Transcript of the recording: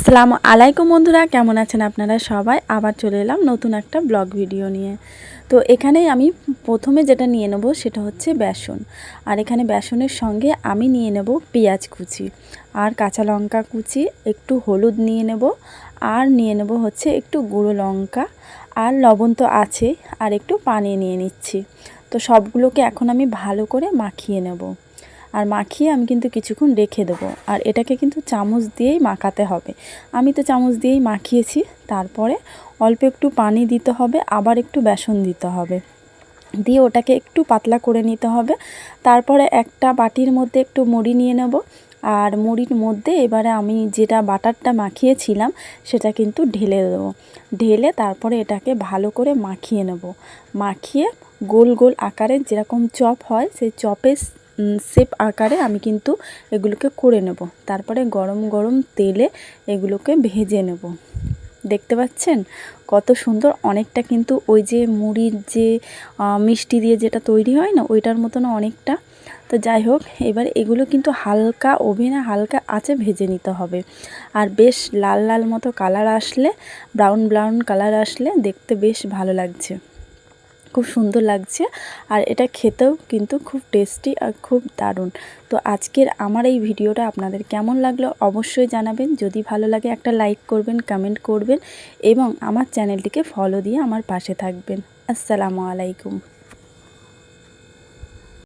আসসালামু আলাইকুম বন্ধুরা, কেমন আছেন আপনারা সবাই? আবার চলে এলাম নতুন একটা ব্লগ ভিডিও নিয়ে। তো এখানে আমি প্রথমে যেটা নিয়ে নেব সেটা হচ্ছে বেসন। আর এখানে বেসনের সঙ্গে আমি নিয়ে নেব পেঁয়াজ কুচি আর কাঁচা লঙ্কা কুচি, একটু হলুদ নিয়ে নেব, আর নিয়ে নেব হচ্ছে একটু গুঁড়ো লঙ্কা, আর লবণ তো আছে, আর একটু পানি নিয়ে নিচ্ছি। তো সবগুলোকে এখন আমি ভালো করে মাখিয়ে নেব। আর মাখিয়ে আমি কিন্তু কিছুক্ষণ রেখে দেবো। আর এটাকে কিন্তু চামচ দিয়েই মাখাতে হবে। আমি তো চামচ দিয়েই মাখিয়েছি। তারপরে অল্প একটু পানি দিতে হবে, আবার একটু বেসন দিতে হবে, দিয়ে ওটাকে একটু পাতলা করে নিতে হবে। তারপরে একটা বাটির মধ্যে একটু মুড়ি নিয়ে নেব, আর মুড়ির মধ্যে এবারে আমি যেটা বাটারটা মাখিয়েছিলাম সেটা কিন্তু ঢেলে দেবো। ঢেলে তারপরে এটাকে ভালো করে মাখিয়ে নেব। মাখিয়ে গোল গোল আকারে যেরকম চপ হয় সেই চপের শেপ আকারে আমি কিন্তু এগুলোকে করে নেব। তারপরে গরম গরম তেলে এগুলোকে ভেজে নেব। দেখতে পাচ্ছেন কত সুন্দর, অনেকটা কিন্তু ওই যে মুড়ির যে মিষ্টি দিয়ে যেটা তৈরি হয় না, ওইটার মতন অনেকটা। তো যাই হোক, এবার এগুলো কিন্তু হালকা ওভেনে হালকা আঁচে ভেজে নিতে হবে। আর বেশ লাল লাল মতো কালার আসলে, ব্রাউন ব্রাউন কালার আসলে দেখতে বেশ ভালো লাগছে, খুব সুন্দর লাগছে। আর এটা খেতেও কিন্তু খুব টেস্টি আর খুব দারুণ। তো আজকের আমার এই ভিডিওটা আপনাদের কেমন লাগলো অবশ্যই জানাবেন। যদি ভালো লাগে একটা লাইক করবেন, কমেন্ট করবেন এবং আমার চ্যানেলটিকে ফলো দিয়ে আমার পাশে থাকবেন। আসসালামু আলাইকুম।